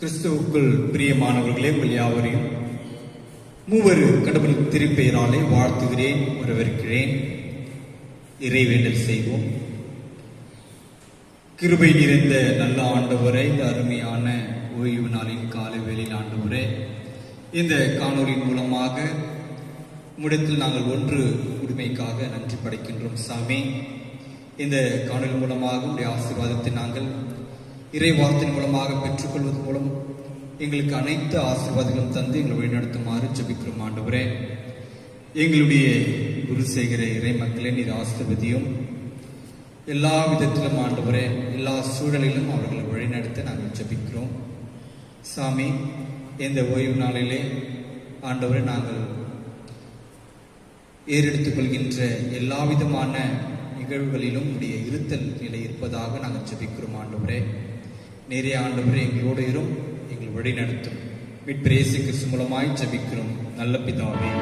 கிறிஸ்துவுக்குள் பிரியமானவர்களே, உங்கள் யாவரையும் மூவரு கடவுள் திருப்பெயராலே வாழ்த்துகிறேன், வரவேற்கிறேன். இறைவேண்டல் செய்வோம். கிருபை நிறைந்த நல்ல ஆண்டவரே, இந்த அருமையான ஓய்வு நாளின் காலை வேளையில் ஆண்டவரே, இந்த காணொலியின் மூலமாக உம்மிடத்தில் நாங்கள் ஒன்று உரிமைக்காக நன்றி படைக்கின்றோம் சாமி. இந்த காணொலி மூலமாக உடைய ஆசீர்வாதத்தை நாங்கள் இறை வார்த்தையின் மூலமாக பெற்றுக்கொள்வது மூலம் எங்களுக்கு அனைத்து ஆசீர்வாதங்களும் தந்து எங்களை வழிநடத்துமாறு ஜெபிக்கிறோம் ஆண்டவரே. எங்களுடைய குருசேகர இறை மக்களே, நீர் ஆசீர்வதியும் எல்லா விதத்திலும் ஆண்டவரே, எல்லா சூழலிலும் அவர்களை வழிநடத்த நாங்கள் ஜெபிக்கிறோம் சாமி. இந்த ஓய்வு நாளிலே ஆண்டவரே, நாங்கள் ஏறெடுத்துக் கொள்கின்ற எல்லா விதமான நிகழ்வுகளிலும் உடைய இருத்தல் நிலை இருப்பதாக நாங்கள் ஜெபிக்கிறோம் ஆண்டவரே. நேரே ஆண்டவரே, எங்களோடு இரும், எங்கள் வழி நடத்தும். மீட்பர் இயேசு கிறிஸ்து மூலமாய் ஜெபிக்கிறோம் நல்ல பிதாவே.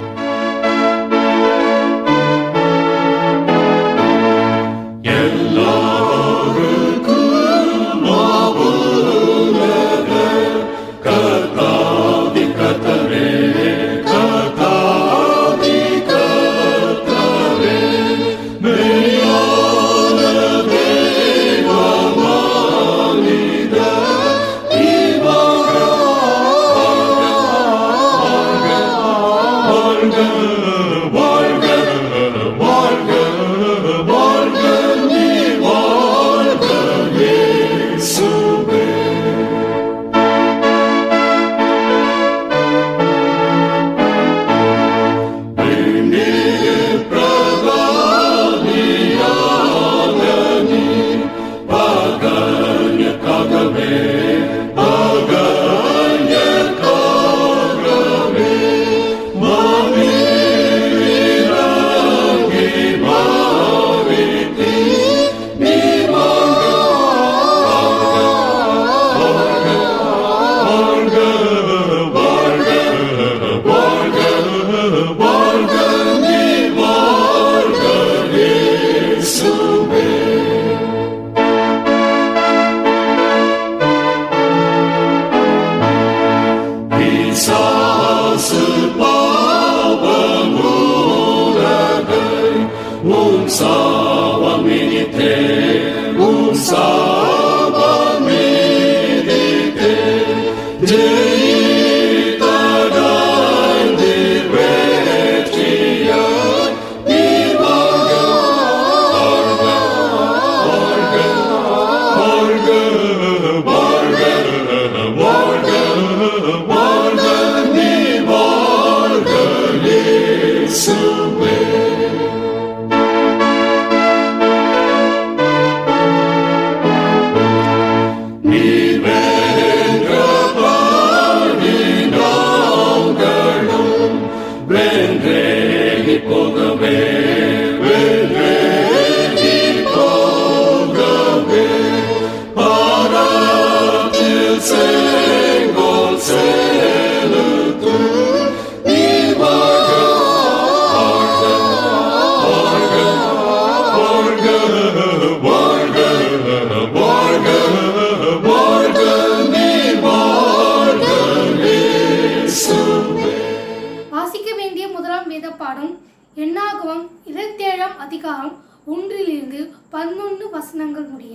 என்னாகமம் 27ஆம் அதிகாரம் 1-11 வசனங்கள் முடிய.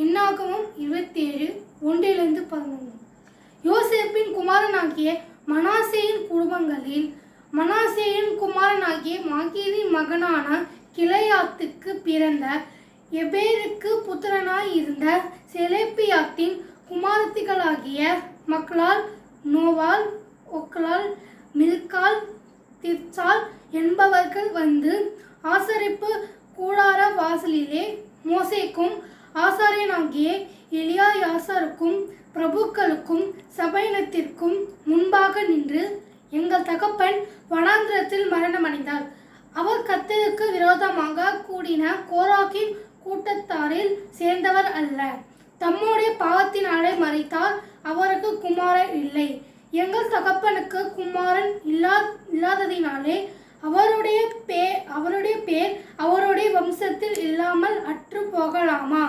என்னாகமம் 27:1-11. யோசேப்பின் குமாரனாகிய மனாசேயின் குடும்பங்களில் மனாசேயின் குமாரனாகிய மாகீரின் மகனான கிளையாத்துக்கு பிறந்த எபேருக்கு புத்திரனாய் இருந்த செலேப்பியாத்தின் குமாரத்திகளாகிய மக்லால், நோவால், ஒக்லால், மில்கால், திர்சால் என்பவர்கள் வந்து ஆசரிப்பு கூடார வாசலிலே மோசேக்கும் ஆசாரியனாகிய எலியாயாசருக்கும் பிரபுக்களுக்கும் சபையினத்திற்கும் முன்பாக நின்று, எங்கள் தகப்பன் வனாந்திரத்தில் மரணமடைந்தார். அவர் கர்த்தருக்கு விரோதமாக கூடின கோராகின் கூட்டத்தாரில் சேர்ந்தவர் அல்ல. தம்முடைய பாவத்தினாலே மரித்தார். அவருக்கு குமாரன் இல்லை. எங்கள் தகப்பனுக்கு குமாரன் இல்லாததினாலே அவருடைய பேர் அவருடைய வம்சத்தில் இல்லாமல் அற்று போகலாமா?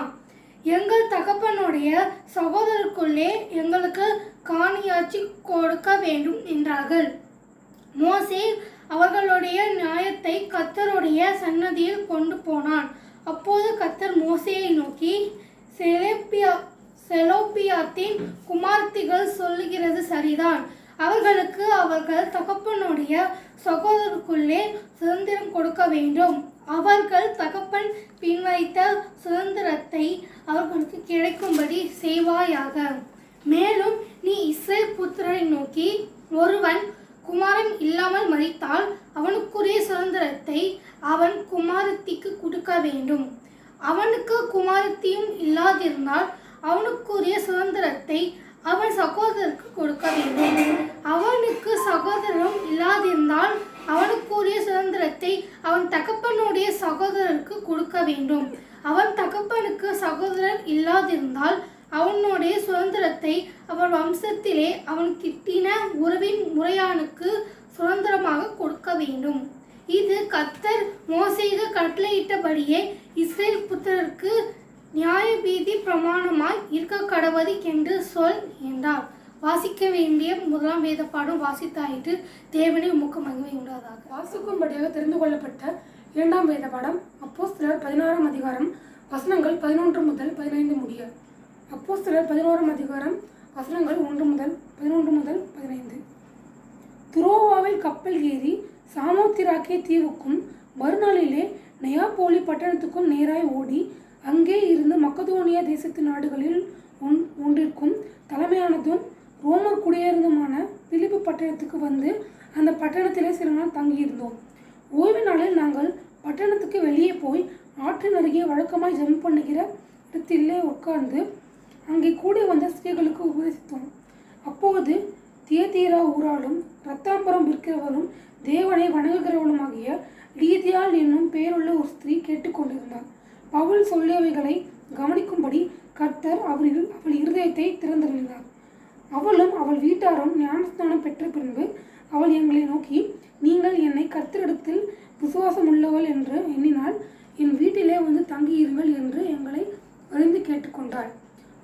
எங்கள் தகப்பனுடைய சகோதரருக்குள்ளே எங்களுக்கு காணியாட்சி கொடுக்க வேண்டும் என்றார்கள். மோசே அவர்களுடைய நியாயத்தை கர்த்தருடைய சன்னதியில் கொண்டு போனான். அப்போது கர்த்தர் மோசேயை நோக்கி, செலோப்பியாத்தின் குமாரத்திகள் சொல்லுகிறது சரிதான். அவர்களுக்கு அவர்கள் தகப்பனுடைய சகோதரருக்குள்ளே சுதந்திரம் கொடுக்க வேண்டும். அவர்கள் தகப்பன் பின்வைத்த சுதந்திரத்தை அவர்களுக்கு கிடைக்கும்படி செய்வாயாக. மேலும் நீ இஸ்ரவேல் புத்திரரை நோக்கி, ஒருவன் குமாரன் இல்லாமல் மரித்தால் அவனுக்குரிய சுதந்திரத்தை அவன் குமாரத்திக்கு கொடுக்க வேண்டும். அவனுக்கு குமாரத்தியும் இல்லாதிருந்தால் அவனுக்குரிய சுதந்திரத்தை அவன் சகோதரருக்கு கொடுக்க வேண்டும். அவனுக்கு சகோதரரும் இல்லாதிருந்தால் அவனுக்குரிய சுதந்திரத்தை அவன் தகப்பனுடைய சகோதரருக்கு கொடுக்க வேண்டும். அவன் தகப்பனுக்கு சகோதரர் இல்லாதிருந்தால் அவனுடைய சுதந்திரத்தை அவன் வம்சத்திலே அவன் கிட்டின உறவின் முறையானுக்கு சுதந்திரமாக கொடுக்க வேண்டும். இது கர்த்தர் மோசேக்கு கட்டளையிட்டபடியே இஸ்ரவேல் புத்திரருக்கு நியாயபீதி பிரமாணமாய் இருக்க கடவது என்று சொல் என்றார். வாசிக்க வேண்டிய முதலாம் வேத பாடம் வாசித்தாயிற்று. தேவனே உமக்கு மகிமை உண்டாதாக. வாசிக்கும்படியாக தெரிந்து கொள்ளப்பட்ட இரண்டாம் வேத பாடம் அப்போஸ்தலர் 16ஆம் அதிகாரம் வசனங்கள் 11 முதல் 15 முடிய. அப்போஸ்தலர் 16ஆம் அதிகாரம் வசனங்கள் 1 முதல் 11 முதல் 15. துரோவாவில் கப்பல் ஏறி சாமோத்திராக்கே தீவுக்கும் மறுநாளிலே நெயாப்போலி பட்டணத்துக்கும் நேராய் ஓடி அங்கே இருந்து மக்கதோனியா தேசத்து நாடுகளில் ஒன்றிற்கும் தலைமையானதும் ரோமர் குடியேறதுமான பிலிப்பு பட்டணத்துக்கு வந்து அந்த பட்டணத்திலே சில நாள் தங்கியிருந்தோம். ஓய்வு நாளில் நாங்கள் பட்டணத்துக்கு வெளியே போய் ஆற்றின் அருகே வழக்கமாய் ஜெபம் பண்ணுகிற இடத்திலே உட்கார்ந்து அங்கே கூடி வந்த ஸ்திரீகளுக்கு உபதேசித்தோம். அப்போது தியதீரா ஊராலும் இரத்தாம்பரம் விற்கிறவளும் தேவனை வணங்குகிறவளுமாகிய லீதியாள் என்னும் பெயருள்ள ஒரு ஸ்திரீ கேட்டுக்கொண்டிருந்தார். பவுல் சொல்லியவைகளை கவனிக்கும்படி கர்த்தர் அவள் இருதயத்தை திறந்தருளினார். அவளும் அவள் வீட்டாரும் ஞானஸ்நானம் பெற்ற பின்பு அவள் எங்களை நோக்கி, நீங்கள் என்னை கர்த்தரிடத்தில் விசுவாசம் உள்ளவள் என்று எண்ணினால் என் வீட்டிலே வந்து தங்கியிருங்கள் என்று எங்களை அறிந்து கேட்டுக்கொண்டாள்.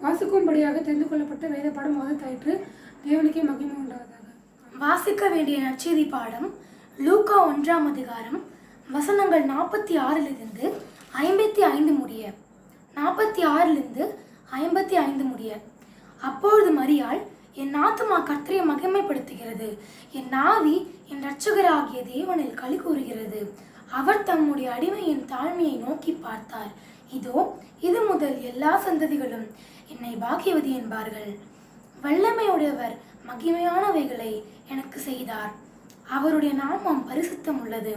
வாசிக்கும்படியாக தெரிந்து கொள்ளப்பட்ட வேத பாடம் வாசித்தாயிற்று. தேவனுக்கே மகிமை உண்டாவதாக. வாசிக்க வேண்டிய நற்செய்தி பாடம் லூக்கா 1ஆம் அதிகாரம் வசனங்கள் 46 55 முடிய. 46 55 முடிய. அப்பொழுது மரியாள், என் ஆத்துமா கர்த்தரை மகிமைப்படுத்துகிறது, என் ஆவி என் இரட்சகராகிய தேவனில் களி கூறுகிறது. அவர் தம்முடைய அடிமையின் தாழ்மையை நோக்கி பார்த்தார். இதோ, இது முதல் எல்லா சந்ததிகளும் என்னை பாக்கியவதி என்பார்கள். வல்லமையுடையவர் மகிமையானவைகளை எனக்கு செய்தார். அவருடைய நாமம் பரிசுத்தம் உள்ளது.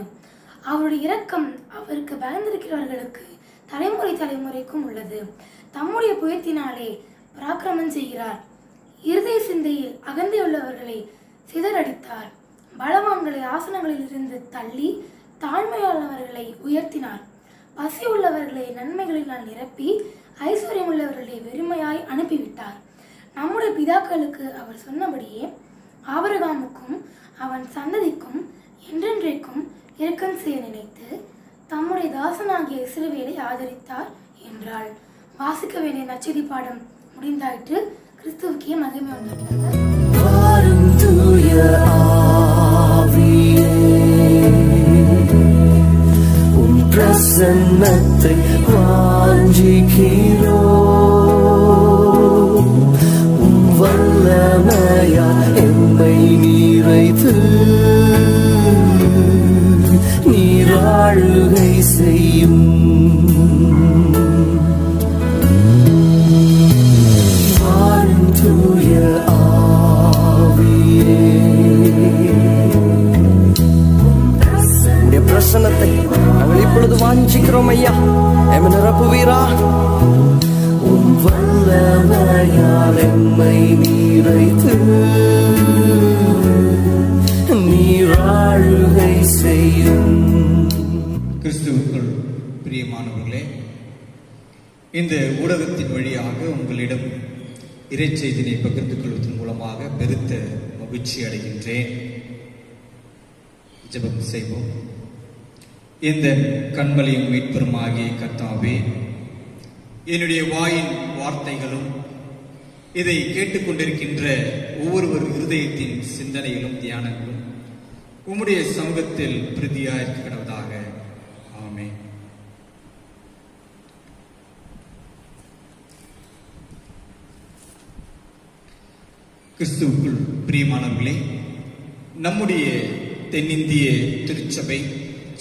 அவருடைய இரக்கம் அவருக்கு பயந்திருக்கிறவர்களுக்கு தலைமுறை தலைமுறைக்கும் உள்ளது. தம்முடைய புயத்தினாலே பராக்கிரமம் செய்கிறார். இருதய சிந்தையில் அகந்தையுள்ளவர்களை சிதறடித்தார். பலவான்களை ஆசனங்களில் இருந்து தள்ளி தாழ்மையானவர்களை உயர்த்தினார். பசி உள்ளவர்களை நன்மைகளினால் நிரப்பி ஐஸ்வர்யம் உள்ளவர்களை வெறுமையாய் அனுப்பிவிட்டார். நம்முடைய பிதாக்களுக்கு அவர் சொன்னபடியே ஆபிரகாமுக்கும் அவன் சந்ததிக்கும் என்றென்றைக்கும் இரக்கம் செய்ய நினைத்து தம்முடைய தாசனாகிய இஸ்ரவேலை ஆதரித்தார் என்றாள். வாசிக்க வேண்டிய நற்செய்தி பாடம் முடிந்தாயிற்று. கிறிஸ்துவுக்கே மகிமை உண்டாவதாக. பிரசன்னத்தை வாஞ்சிக்கிறோ வல்லமையா எம்மை நீரைத்து நீராழுகை செய்யும். வாரும் தூய ஆவியே, உடைய பிரசன்னத்தை நாங்கள் இப்பொழுது வாஞ்சிக்கிறோம் ஐயா. எம்மை நிரப்புவீரா. உம் வல்லமையால் எம்மை நீரைத்து நீராழுகை செய்யும். கிறிஸ்துவுக்குள் பிரியமானவர்களே, இந்த ஊடகத்தின் வழியாக உங்களிடம் இறைச்செய்தினை பகிர்ந்து கொள்வதன் மூலமாக பெருத்த மகிழ்ச்சி அடைகின்றேன். ஜெபம் செய்வோம். இந்த கண்மலையும் மீட்பெருமாகிய கர்த்தாவே, என்னுடைய வாயின் வார்த்தைகளும் இதை கேட்டுக்கொண்டிருக்கின்ற ஒவ்வொருவர் இருதயத்தின் சிந்தனைகளும் தியானங்களும் உம்முடைய சமூகத்தில் பிரதியாயிருக்க கடவதாக. ஆமென். கிறிஸ்துவுக்குள் பிரியமானவர்களே, நம்முடைய தென்னிந்திய திருச்சபை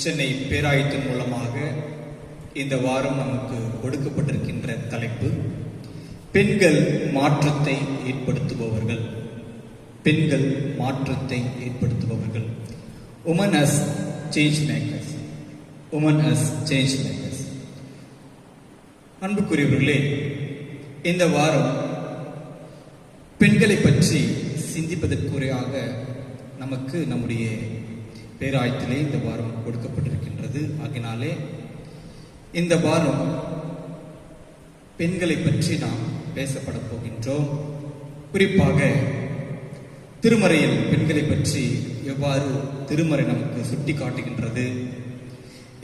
சென்னை பேராயத்தின் மூலமாக இந்த வாரம் நமக்கு கொடுக்கப்பட்டிருக்கின்ற தலைப்பு பெண்கள் மாற்றத்தை ஏற்படுத்துபவர்கள். பெண்கள் மாற்றத்தை ஏற்படுத்துபவர்கள். Women as change makers. Women as change makers. அன்புக்குரியவர்களே, இந்த வாரம் பெண்களை பற்றி சிந்திப்பதற்குறையாக நமக்கு நம்முடைய பேராயத்திலே இந்த வாரம் கொடுக்கப்பட்டிருக்கின்றது. ஆகினாலே இந்த வாரம் பெண்களை பற்றி நாம் பேசப்பட போகின்றோம். குறிப்பாக திருமறையில் பெண்களை பற்றி எவ்வாறு திருமறை நமக்கு சுட்டி காட்டுகின்றது,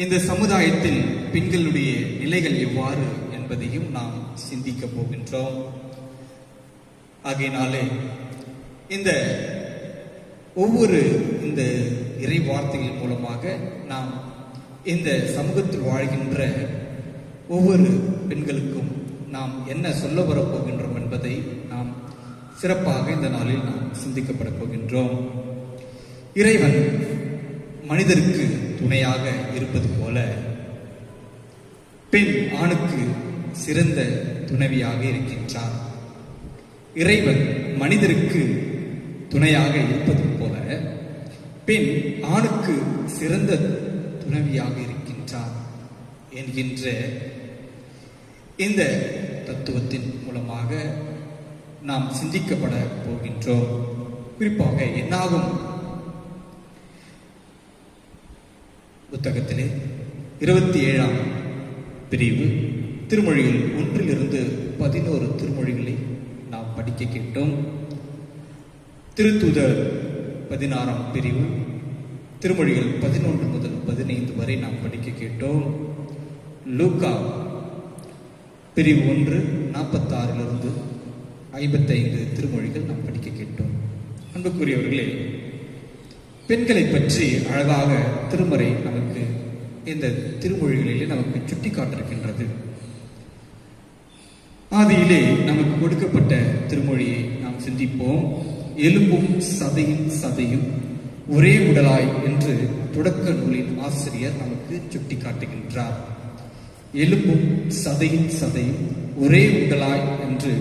இந்த சமுதாயத்தில் பெண்களுடைய நிலைகள் எவ்வாறு என்பதையும் நாம் சிந்திக்க போகின்றோம். ஆகையினாலே இந்த ஒவ்வொரு இந்த இறை வார்த்தைகள் மூலமாக நாம் இந்த சமூகத்தில் வாழ்கின்ற ஒவ்வொரு பெண்களுக்கும் நாம் என்ன சொல்ல வரப்போகின்றோம் என்பதை நாம் சிறப்பாக இந்த நாளில் நாம் சிந்திக்கப்பட போகின்றோம். இறைவன் மனிதருக்கு துணையாக இருப்பது போல பெண் ஆணுக்கு சிறந்த துணைவியாக இருக்கின்றார். இறைவன் மனிதருக்கு துணையாக இருப்பது போல பெண் ஆணுக்கு சிறந்த துணைவியாக இருக்கின்றார் என்கின்ற இந்த தத்துவத்தின் மூலமாக நாம் சிந்திக்கப்பட போகின்றோம். குறிப்பாக என்னாகும் புத்தகத்திலே 27ஆம் பிரிவு திருமொழியில் 1 to 11 திருமொழிகளை நாம் படிக்க கேட்டோம். திருத்தூதர் 16ஆம் பிரிவு திருமொழிகள் 11 முதல் 15 வரை நாம் படிக்க கேட்டோம். லூக்கா பிரிவு 1 46 55 திருமொழிகள் நாம் படிக்க கேட்டோம். அன்புக்குரியவர்களே, பெண்களை பற்றி அழகாக திருமறை நமக்கு இந்த திருமொழிகளிலே நமக்கு சுட்டி காட்டிருக்கின்றது. ஆதியிலே நமக்கு கொடுக்கப்பட்ட திருமொழியை நாம் சிந்திப்போம். எலும்பும் சதையும் ஒரே உடலாய் என்று தொடக்க நூலின் ஆசிரியர் நமக்கு சுட்டி காட்டுகின்றார். எலும்பும் சதையும் ஒரே உடலாய் என்று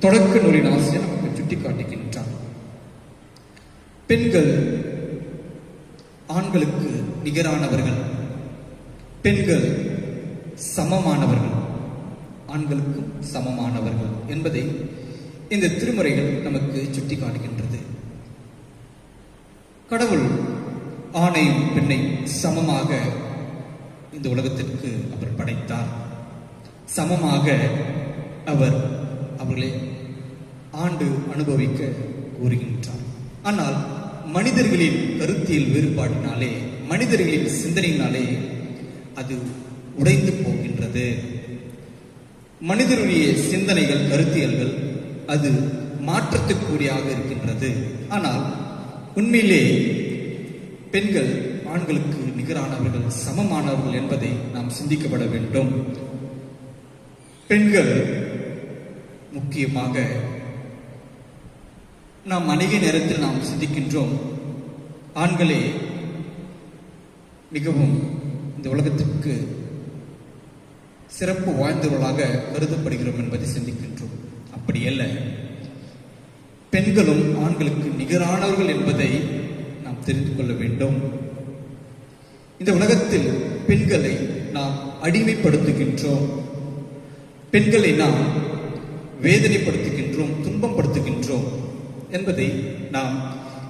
தொடக்க நூலின் ஆசிரியர் நமக்கு சுட்டி காட்டுகின்றார். பெண்கள் ஆண்களுக்கு நிகரானவர்கள், பெண்கள் சமமானவர்கள், ஆண்களுக்கும் சமமானவர்கள் என்பதை இந்த திருமறைகள் நமக்கு சுட்டி காட்டுகின்றது. கடவுள் ஆணையும் பெண்ணையும் சமமாக இந்த உலகத்திற்கு அவர் படைத்தார். சமமாக அவர் அவர்களை ஆண்டு அனுபவிக்க கூறுகின்றார். ஆனால் மனிதர்களின் கருத்தியல் வேறுபாட்டினாலே, மனிதர்களின் சிந்தனையினாலே அது உடைந்து போகின்றது. மனிதருடைய சிந்தனைகள், கருத்தியல்கள் அது மாற்றத்திற்குரியதாக இருக்கின்றது. ஆனால் உண்மையிலே பெண்கள் ஆண்களுக்கு நிகரானவர்கள், சமமானவர்கள் என்பதை நாம் சிந்திக்கப்பட வேண்டும். பெண்கள் முக்கியமாக நாம் அநேக நேரத்தில் நாம் சிந்திக்கின்றோம், ஆண்களே மிகவும் இந்த உலகத்திற்கு சிறப்பு வாய்ந்தவர்களாக கருதப்படுகிறோம் என்பதை சிந்திக்கின்றோம். அப்படி அல்ல, பெண்களும் ஆண்களுக்கு நிகரானவர்கள் என்பதை நாம் தெரிந்து கொள்ள வேண்டும். இந்த உலகத்தில் பெண்களை நாம் அடிமைப்படுத்துகின்றோம், பெண்களை நாம் வேதனைப்படுத்துகின்றோம், துன்பப்படுத்துகின்றோம் என்பதை நாம்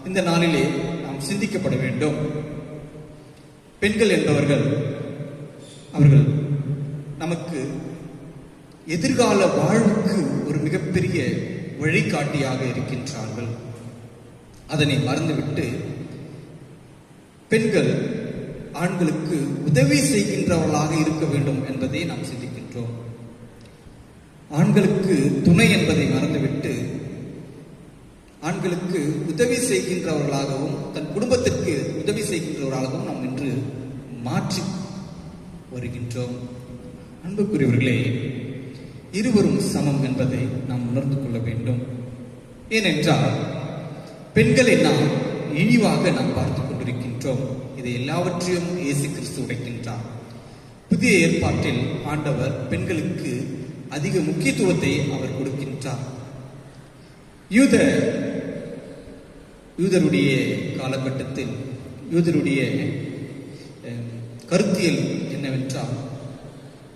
இந்த நாளிலே நாம் சிந்திக்கப்பட வேண்டும். பெண்கள் என்பவர்கள் அவர்கள் நமக்கு எதிர்கால வாழ்வுக்கு ஒரு மிகப்பெரிய வழிகாட்டியாக இருக்கின்றார்கள். அதனை மறந்துவிட்டு பெண்கள் ஆண்களுக்கு உதவி செய்கின்றவர்களாக இருக்க வேண்டும் என்பதை நாம் சிந்திக்கின்றோம். ஆண்களுக்கு துணை என்பதை மறந்துவிட்டு ஆண்களுக்கு உதவி செய்கின்றவர்களாகவும் தன் குடும்பத்திற்கு உதவி செய்கின்றவர்களாகவும் நாம் இன்று மாற்றி வருகின்றோம். அன்புக்குரியவர்களே, இருவரும் சமம் என்பதை நாம் உணர்ந்து கொள்ள வேண்டும். ஏனென்றால் பெண்களை நாம் இழிவாக நாம் பார்த்துக் கொண்டிருக்கின்றோம். இதை எல்லாவற்றையும் இயேசு கிறிஸ்து உடைக்கின்றார். புதிய ஏற்பாட்டில் ஆண்டவர் பெண்களுக்கு அதிக முக்கியத்துவத்தை அவர் கொடுக்கின்றார். யூதருடைய காலகட்டத்தில் யூதருடைய கருத்தியல் என்னவென்றால்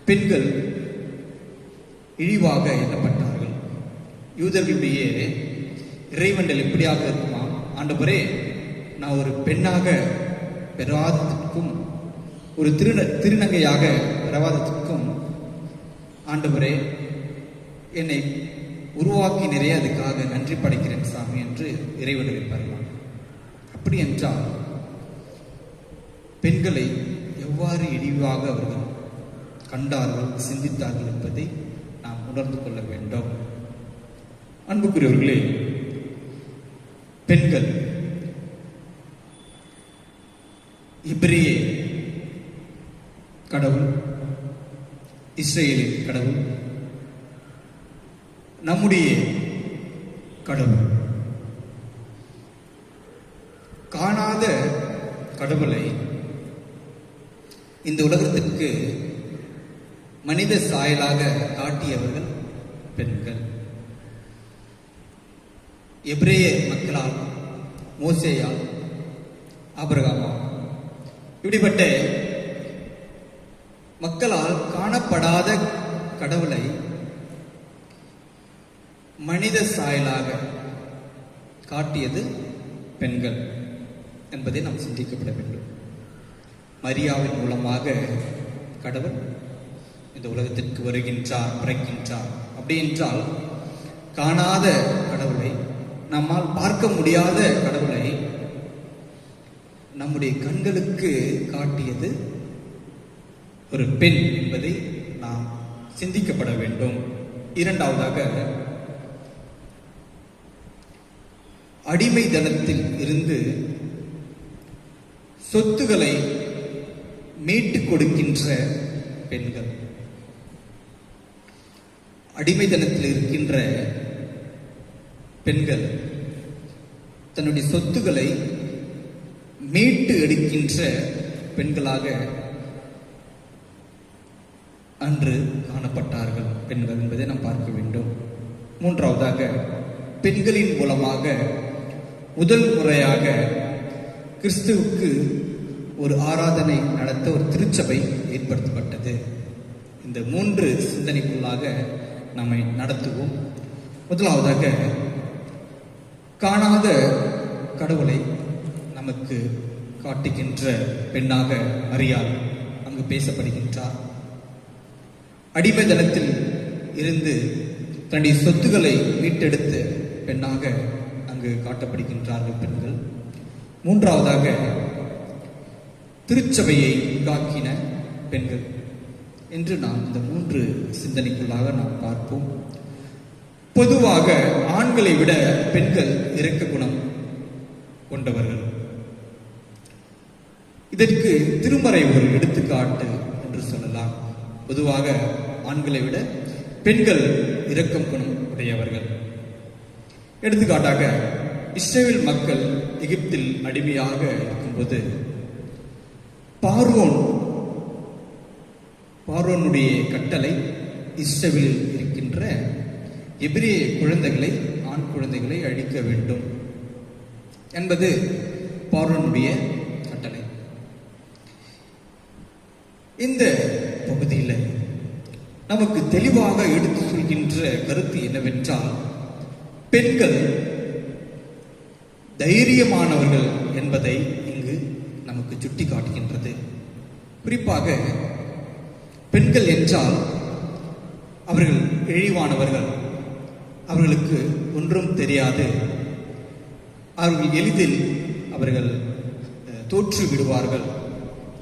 பெண்கள் இழிவாக எண்ணப்பட்டார்கள். யூதர்களுடைய இறைவண்டல் எப்படியாக இருக்குமா, ஆண்டவரே நான் ஒரு பெண்ணாக பெறாததற்கும் ஒரு திருநங்கையாக பெறாததற்கும் ஆண்டவரே என்னை உருவாக்கி நிறைய அதுக்காக நன்றி படைக்கிறேன் சாமி என்று இறைவனை பெறலாம். அப்படி என்றால் பெண்களை எவ்வாறு இழிவாக அவர்கள் கண்டார்கள், சிந்தித்தார்கள் என்பதை நாம் உணர்ந்து கொள்ள வேண்டும். அன்புக்குரியவர்களே, பெண்கள் எபிரேய கடவுள், இஸ்ரேலின் கடவுள், நம்முடைய கடவுள், காணாத கடவுளை இந்த உலகத்திற்கு மனித சாயலாக காட்டியவர்கள் பெண்கள். எபிரேய மக்களால், மோசேயால், ஆபிரகாமால், இப்படிப்பட்ட மக்களால் காணப்படாத கடவுளை மனித சாயலாக காட்டியது பெண்கள் என்பதை நாம் சிந்திக்கப்பட வேண்டும். மரியாவின் மூலமாக கடவுள் இந்த உலகத்திற்கு வருகின்றார், பிறக்கின்றார். அப்படி என்றால் காணாத கடவுளை, நம்மால் பார்க்க முடியாத கடவுளை நம்முடைய கண்களுக்கு காட்டியது ஒரு பெண் என்பதை நாம் சிந்திக்கப்பட வேண்டும். இரண்டாவதாக, அடிமைத்தனத்தில் இருந்து சொத்துக்களை மீட்டுக் கொடுக்கின்ற பெண்கள். அடிமைத்தனத்தில் இருக்கின்ற பெண்கள் தன்னுடைய சொத்துக்களை மீட்டு எடுக்கின்ற பெண்களாக அன்று காணப்பட்டார்கள் பெண்கள் என்பதை நாம் பார்க்க வேண்டும். மூன்றாவதாக, பெண்களின் மூலமாக முதல் முறையாக கிறிஸ்துவுக்கு ஒரு ஆராதனை நடத்த ஒரு திருச்சபை ஏற்படுத்தப்பட்டது. இந்த மூன்று சிந்தனைக்குள்ளாக நம்மை நடத்துவோம். முதலாவதாக, காணாத கடவுளை நமக்கு காட்டுகின்ற பெண்ணாக மரியாள் அங்கு பேசப்படுகின்றார். அடிமைத்தனத்தில் இருந்து தன்னுடைய சொத்துக்களை மீட்டெடுத்த பெண்ணாக அங்கு காட்டப்படுகின்றார்கள் பெண்கள். மூன்றாவதாக, திருச்சபையை உண்டாக்கின பெண்கள் என்று நாம் இந்த மூன்று சிந்தனைக்குள்ளாக நாம் பார்ப்போம். பொதுவாக ஆண்களை விட பெண்கள் இரக்க குணம் கொண்டவர்கள். இதற்கு திருமறை ஒரு எடுத்துக்காட்டு என்று சொல்லலாம். பொதுவாக ஆண்களை விட பெண்கள் இரக்கம் குணம் உடையவர்கள். எடுத்துக்காட்டாக, இஸ்ரவேல் மக்கள் எகிப்தில் அடிமையாக இருக்கும்போது பார்வோனுடைய கட்டளை இஸ்ரவேலில் இருக்கின்ற எபிரேய குழந்தைகளை, ஆண் குழந்தைகளை அழிக்க வேண்டும் என்பது பார்வோனுடைய கட்டளை. இந்த பகுதியில் நமக்கு தெளிவாக எடுத்து சொல்கின்ற கருத்து என்னவென்றால், பெண்கள் தைரியமானவர்கள் என்பதை இங்கு நமக்கு சுட்டி காட்டுகின்றது. குறிப்பாக பெண்கள் என்றால் அவர்கள் இழிவானவர்கள், அவர்களுக்கு ஒன்றும் தெரியாது, அவர்கள் எளிதில் அவர்கள் தோற்று விடுவார்கள்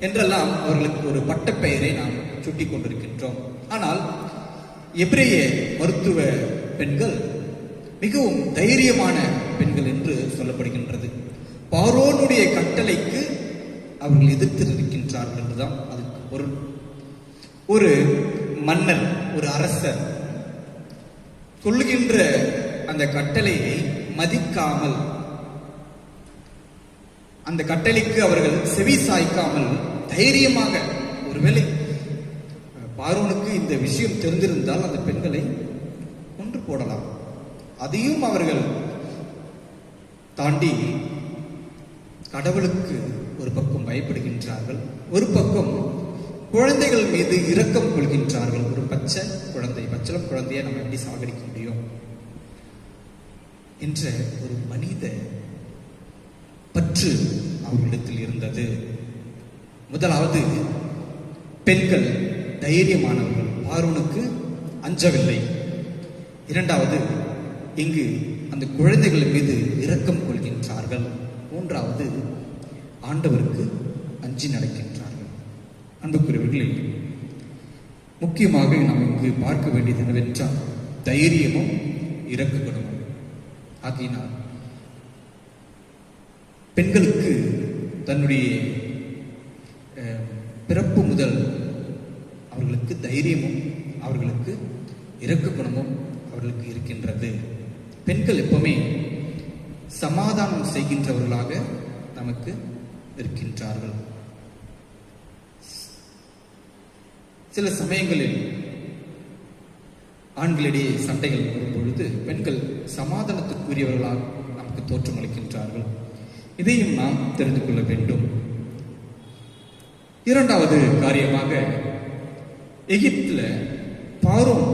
என்றெல்லாம் அவர்களுக்கு ஒரு பட்டப்பெயரை நாம் சுட்டி கொண்டிருக்கின்றோம். ஆனால் எபிரேய மருத்துவ பெண்கள் மிகவும் தைரியமான பெண்கள் என்று சொல்லப்படுகின்றது. பார்வோனுடைய கட்டளைக்கு அவர்கள் எதிர்த்து நிற்கின்றார்கள் என்றுதான் அதுக்கு பொருள். ஒரு மன்னர், ஒரு அரசர் சொல்லுகின்ற அந்த கட்டளையை மதிக்காமல், அந்த கட்டளைக்கு அவர்கள் செவி சாய்க்காமல் தைரியமாக, ஒருவேளை பார்வோனுக்கு இந்த விஷயம் தெரிந்திருந்தால் அந்த பெண்களை கொன்று போடலாம், அதையும் அவர்கள் தாண்டி கடவுளுக்கு ஒரு பக்கம் பயப்படுகின்றார்கள், ஒரு பக்கம் குழந்தைகள் மீது இரக்கம் கொள்கின்றார்கள். ஒரு பச்சை குழந்தை, பச்சளம் குழந்தையை நம்ம எப்படி சாகடிக்க முடியும் என்ற ஒரு மனித பற்று அவர்களிடத்தில் இருந்தது. முதலாவது, பெண்கள் தைரியமானவர்கள், பார்வோனுக்கு அஞ்சவில்லை. இரண்டாவது, இங்கு அந்த குழந்தைகள் மீது இரக்கம் கொள்கின்றார்கள். மூன்றாவது, ஆண்டவருக்கு அஞ்சி நடக்கின்றார்கள். அன்புக்குரியவர்களே, முக்கியமாக நாம் இங்கு பார்க்க வேண்டியது என்னவென்றால் தைரியமும் இரக்க குணமும். ஆகினால் பெண்களுக்கு தன்னுடைய பிறப்பு முதல் அவர்களுக்கு தைரியமும் அவர்களுக்கு இரக்க குணமும் அவர்களுக்கு இருக்கின்றது. பெண்கள் எப்பவுமே சமாதானம் செய்கின்றவர்களாக நமக்கு இருக்கின்றார்கள். சில சமயங்களில் ஆண்களிடையே சண்டைகள் வரும் பொழுது பெண்கள் சமாதானத்துக்குரியவர்களாக நமக்கு தோற்றமளிக்கின்றார்கள். இதையும் நாம் தெரிந்து கொள்ள வேண்டும். இரண்டாவது காரியமாக, எகிப்துல பார்வோன்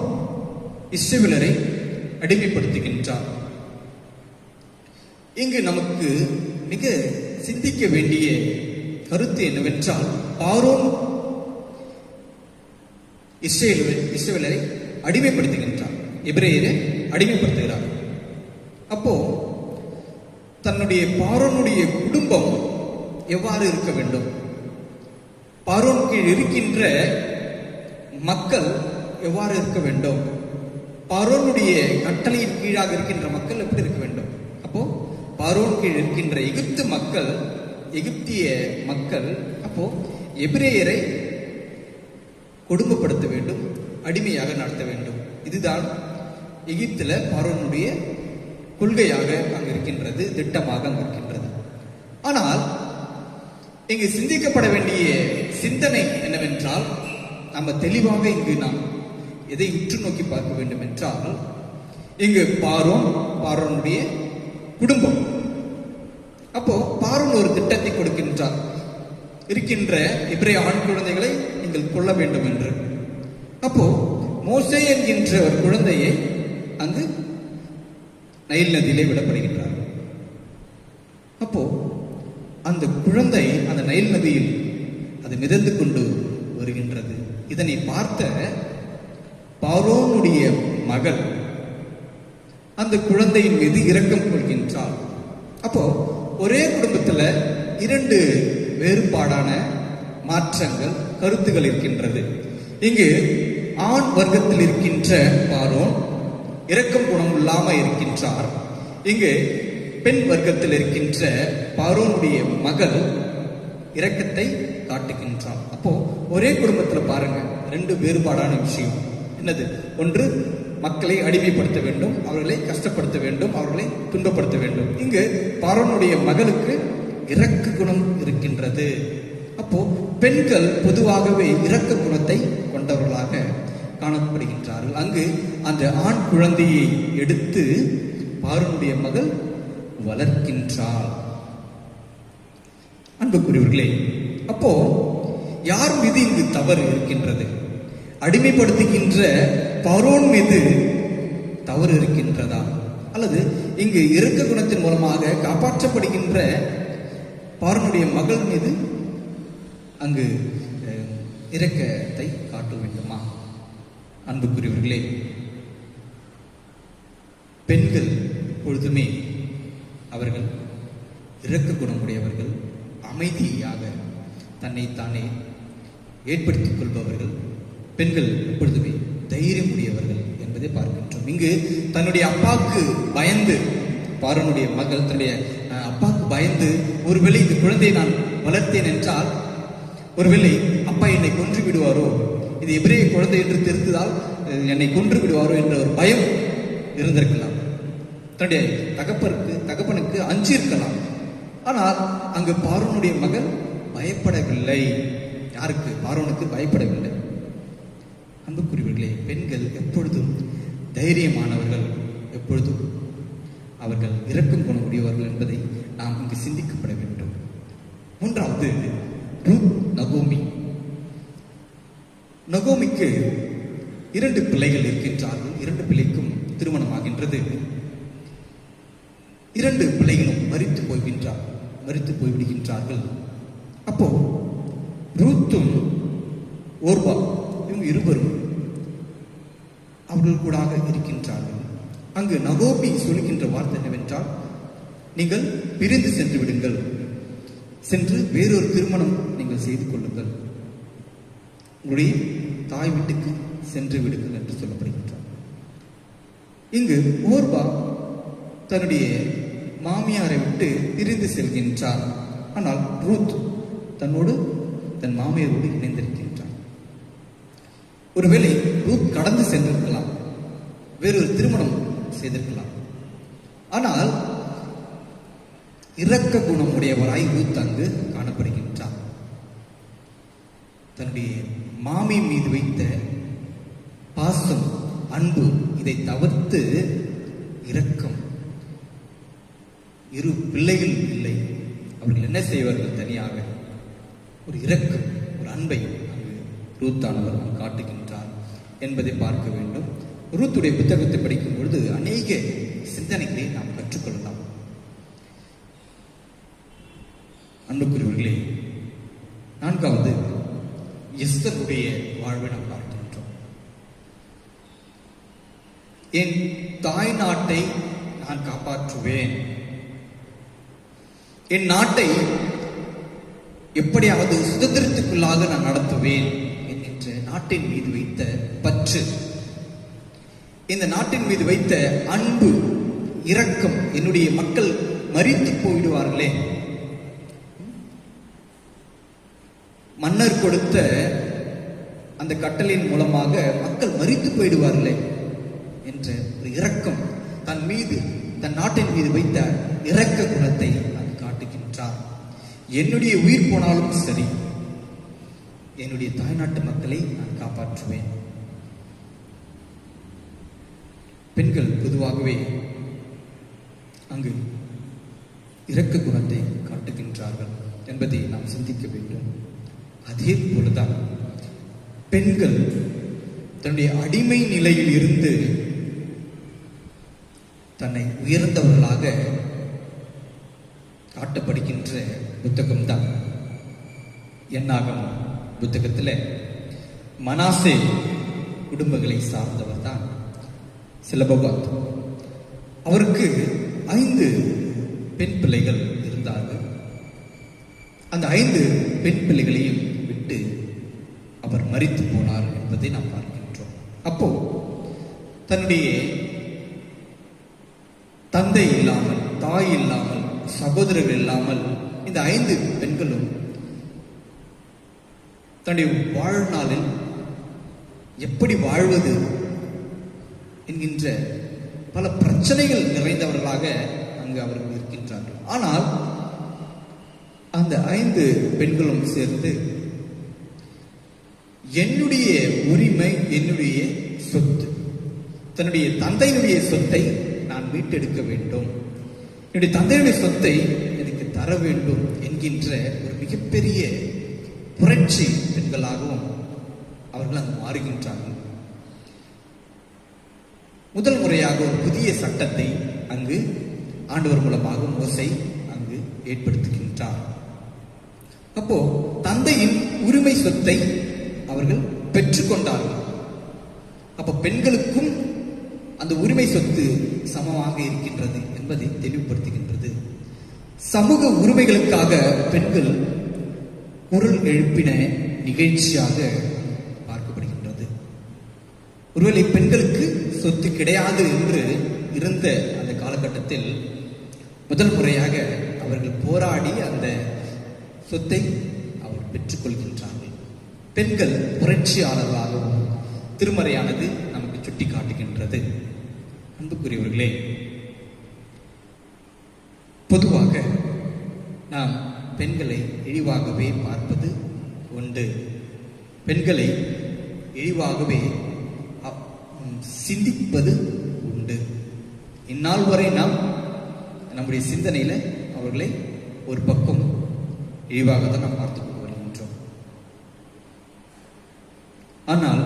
இஸ்ரவேலரை அடிமைப்படுத்துகின்றார். இங்கு நமக்கு மிக சிந்திக்க வேண்டிய கருத்து என்னவென்றால், பார்வோன் இஸ்ரவேலரை அடிமைப்படுத்துகின்றார், எபிரேயரை அடிமைப்படுத்துகிறார். அப்போ தன்னுடைய பார்வோனுடைய குடும்பம் எவ்வாறு இருக்க வேண்டும், பார்வோன் கீழ் இருக்கின்ற மக்கள் எவ்வாறு இருக்க வேண்டும், பார்வோனுடைய கட்டளையின் கீழாக இருக்கின்ற மக்கள் எப்படி இருக்க வேண்டும். அப்போ பார்வோன் கீழ் இருக்கின்ற எகிப்து மக்கள், எகிப்திய மக்கள் அப்போ எபிரேயரை கொடுமைப்படுத்த வேண்டும், அடிமையாக நடத்த வேண்டும். இதுதான் எகிப்துல பார்வோனுடைய கொள்கையாக அங்கு இருக்கின்றது, திட்டமாக அங்கு இருக்கின்றது. ஆனால் இங்கு சிந்திக்கப்பட வேண்டிய சிந்தனை என்னவென்றால், நம்ம தெளிவாக இங்கு நாம் எதை உற்று நோக்கி பார்க்க வேண்டும் என்றால், இங்கு பார்வோனுடைய குடும்பம். அப்போ பார்வோன் ஒரு திட்டத்தை கொடுக்கின்றார், இருக்கின்ற எபிரேய ஆண் குழந்தைகளை நீங்கள் கொல்ல வேண்டும் என்று. அப்போ மோசே என்கின்ற ஒரு குழந்தையை அங்கு நைல் நதியிலே விடப்படுகின்றார். அப்போ அந்த குழந்தை அந்த நைல் நதியில் அது மிதந்து கொண்டு வருகின்றது. இதனை பார்த்த பார்வோனுடைய மகள் அந்த குழந்தையின் மீது இரக்கம் கொள்கின்றார். அப்போ ஒரே குடும்பத்துல இரண்டு வேறுபாடான மாற்றங்கள், கருத்துகள் இருக்கின்றது. இங்கு ஆண் வர்க்கத்தில் இருக்கின்ற பார்வோன் இரக்கம் குணம் இல்லாம இருக்கின்றார். இங்கு பெண் வர்க்கத்தில் இருக்கின்ற பார்வோனுடைய மகள் இரக்கத்தை காட்டுகின்றார். அப்போ ஒரே குடும்பத்துல பாருங்க, ரெண்டு வேறுபாடான விஷயம். என்னது? ஒன்று, மக்களை அடிமைப்படுத்த வேண்டும், அவர்களை கஷ்டப்படுத்த வேண்டும், அவர்களை துன்பப்படுத்த வேண்டும். இங்கு பார்வோனுடைய மகளுக்கு இரக்க குணம் இருக்கின்றது. அப்போ பெண்கள் பொதுவாகவே இரக்க குணத்தை கொண்டவர்களாக காணப்படுகின்றார்கள். அங்கு அந்த ஆண் குழந்தையை எடுத்து பார்வோனுடைய மகள் வளர்க்கின்றாள். அன்புக்குரியவர்களே, அப்போ யார் மீது இங்கு தவறு இருக்கின்றது? அடிமைப்படுத்துகின்ற பார்வோன் மீது தவறு இருக்கின்றதா, அல்லது இங்கு இரக்க குணத்தின் மூலமாக காப்பாற்றப்படுகின்ற பார்வோனுடைய மகள் மீது அங்கு இரக்கத்தை காட்ட வேண்டுமா? அன்புக்குரியவர்களே, பெண்கள் எப்பொழுதுமே அவர்கள் இரக்க குணமுடையவர்கள், அமைதியாக தன்னை தானே ஏற்படுத்திக் கொள்பவர்கள். பெண்கள் எப்பொழுதுமே தைரியம் உடையவர்கள் என்பதை பார்க்கின்றோம். இங்கு தன்னுடைய அப்பாவுக்கு பயந்து, பார்வோனுடைய மகள் தன்னுடைய அப்பாவுக்கு பயந்து, ஒருவேளை இந்த குழந்தையை நான் வளர்த்தேன் என்றால் ஒருவேளை அப்பா என்னை கொன்று விடுவாரோ, இது எபிரேய குழந்தை என்று தெரிந்தால் என்னை கொன்று விடுவாரோ என்ற ஒரு பயம் இருந்திருக்கலாம். தன்னுடைய தகப்பனுக்கு அஞ்சிருக்கலாம். ஆனால் அங்கு பார்வோனுடைய மகள் பயப்படவில்லை. யாருக்கு? பார்வோனுக்கு பயப்படவில்லை. அன்புக்குரியவர்களே, பெண்கள் எப்பொழுதும் தைரியமானவர்கள், எப்பொழுதும் அவர்கள் இரக்கம் குணமுடையவர்கள் என்பதை நாம் இங்கு சிந்திக்கப்பட வேண்டும். மூன்றாவது, ரூத் நகோமி. நகோமிக்கு 2 பிள்ளைகள் இருக்கின்றார்கள். 2 பிள்ளைக்கும் திருமணமாகின்றது. 2 பிள்ளைகளும் மரித்து போய்விடுகின்றார்கள். அப்போ ரூத்தும் ஓர்பா இவங்க இருவரும் அவர்கள் கூடாக இருக்கின்றார்கள். அங்கு நகோமி சொல்கின்ற வார்த்தை என்னவென்றால், நீங்கள் பிரிந்து சென்று விடுங்கள், சென்று வேறொரு திருமணம் நீங்கள் செய்து கொள்ளுங்கள், உங்களுடைய தாய் வீட்டுக்கு சென்று விடுங்கள் என்று சொல்லப்படுகின்றார். இங்கு ஓர்பா தன்னுடைய மாமியாரை விட்டு பிரிந்து செல்கின்றார். ஆனால் ரூத் தன் மாமியாரோடு இணைந்திருக்கின்றார். ஒருவேளை ரூத் கடந்து சென்றிருக்கலாம், வேறொரு திருமணம் செய்திருக்கலாம். ஆனால் இரக்க குணம் உடையவராய் ரூத் அங்கு காணப்படுகின்றார். தன்னுடைய மாமி மீது வைத்த பாசம், அன்பு, இதை தவிர்த்து இரக்கம். 2 பிள்ளைகள் இல்லை, அவர்கள் என்ன செய்வார்கள்? தனியாக ஒரு இரக்கம், ஒரு அன்பை அங்கு ரூத்தானவர் காட்டுகின்றார் என்பதை பார்க்க வேண்டும். ரூத்துடைய புத்தகத்தை படிக்கும் பொழுது அநேக சிந்தனைகளை நாம் கற்றுக்கொள்ளலாம். அன்புக்குரியவர்களே, 4வது எஸ்தருடைய வாழ்வை நாம் பார்க்கின்றோம். என் தாய் நாட்டை நான் காப்பாற்றுவேன், என் நாட்டை எப்படியாவது சுதந்திரத்துக்குள்ளாக நான் நடத்துவேன் என்கின்ற நாட்டின் மீது வைத்த பற்று, இந்த நாட்டின் மீது வைத்த அன்பு, இரக்கம். என்னுடைய மக்கள் மரித்து போயிடுவார்களே, மன்னர் கொடுத்த அந்த கட்டளையின் மூலமாக மக்கள் மரித்து போயிடுவார்களே என்ற ஒரு இரக்கம், தன் நாட்டின் மீது வைத்த இரக்க குணத்தை அது காட்டுகின்றார். என்னுடைய உயிர் போனாலும் சரி, என்னுடைய தாய்நாட்டு மக்களை நான் காப்பாற்றுவேன். பெண்கள் பொதுவாகவே அங்கு இரக்க குணத்தை காட்டுகின்றார்கள் என்பதை நாம் சிந்திக்க வேண்டும். அதே போலதான் பெண்கள் தன்னுடைய அடிமை நிலையில் இருந்து தன்னை உயர்ந்தவர்களாக காட்டப்படுகின்ற புத்தகம்தான் என்னாகமம். புத்தகத்தில் மனாசே குடும்பங்களை சார்ந்தவர் தான் செலபோகாத். அவருக்கு 5 பெண் பிள்ளைகள் இருந்தார்கள். அந்த 5 பெண் பிள்ளைகளையும் விட்டு அவர் மரித்து போனார் என்பதை நாம் பார்க்கின்றோம். அப்போ தன்னுடைய தந்தை இல்லாமல், தாய் இல்லாமல், சகோதரர்கள் இல்லாமல் இந்த 5 பெண்களும் தன்னுடைய வாழ்நாளில் எப்படி வாழ்வது என்கின்ற பல பிரச்சனைகள் நிறைந்தவர்களாக அங்கு அவர்கள் இருக்கின்றார்கள். ஆனால் அந்த 5 பெண்களும் சேர்ந்து, என்னுடைய உரிமை, என்னுடைய சொத்து, தன்னுடைய தந்தையினுடைய சொத்தை நான் மீட்டெடுக்க வேண்டும், என்னுடைய தந்தையுடைய சொத்தை எனக்கு தர வேண்டும் என்கின்ற ஒரு மிகப்பெரிய புரட்சி பெண்களாகவும் அவர்கள் அங்கு மாறுகின்றார்கள். முதல் முறையாக ஒரு புதிய சட்டத்தை அங்கு ஆண்டவர் மூலமாக மோசே அங்கு ஏற்படுத்துகின்றார். அப்போ தந்தையின் உரிமை சொத்தை அவர்கள் பெற்றுக்கொண்டார்கள். அப்ப பெண்களுக்கும் அந்த உரிமை சொத்து சமமாக இருக்கின்றது என்பதை தெளிவுபடுத்துகின்றது. சமூக உரிமைகளுக்காக பெண்கள் குரல் எழுப்பின நிகழ்ச்சியாக பார்க்கப்படுகின்றது. ஒருவேளை பெண்களுக்கு சொத்து கிடையாது என்று இருந்த அந்த காலகட்டத்தில் முதல் முறையாக அவர்கள் போராடி அந்த சொத்தை அவர் பெற்றுக்கொள்கின்றார்கள். பெண்கள் புரட்சியாளர்களாகவும் திருமறையானது நமக்கு சுட்டி காட்டுகின்றது. அன்புக்குரியவர்களே, பொதுவாக நாம் பெண்களை இழிவாகவே பார்ப்பது உண்டு. பெண்களை இழிவாகவே சிந்திப்பது உண்டு. இந்நாள் வரை நாம் நம்முடைய சிந்தனையில அவர்களை ஒரு பக்கம் இழிவாக தான் நாம் பார்த்துக் கொண்டு வருகின்றோம். ஆனால்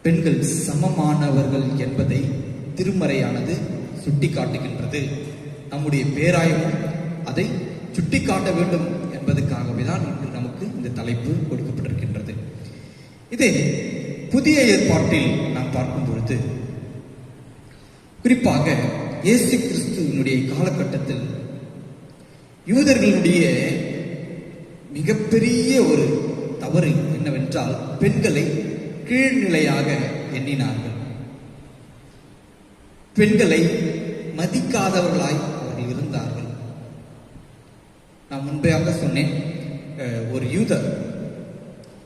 பெண்கள் சமமானவர்கள் என்பதை திருமறையானது சுட்டி காட்டுகின்றது. நம்முடைய பேராயமும் அதை சுட்டி காட்ட வேண்டும் என்பதற்காகவே தான் இன்று நமக்கு இந்த தலைப்பு கொடுக்கப்பட்டிருக்கின்றது. இதே புதிய ஏற்பாட்டில் நாம் பார்க்கும் பொழுது, குறிப்பாக இயேசு கிறிஸ்துவினுடைய காலகட்டத்தில் யூதர்களுடைய மிகப்பெரிய ஒரு தவறு என்னவென்றால் பெண்களை கீழ்நிலையாக எண்ணினார்கள். பெண்களை மதிக்காதவர்களாய் அவர்கள் இருந்தார்கள். நான் முன்பையாக சொன்னேன், ஒரு யூதர்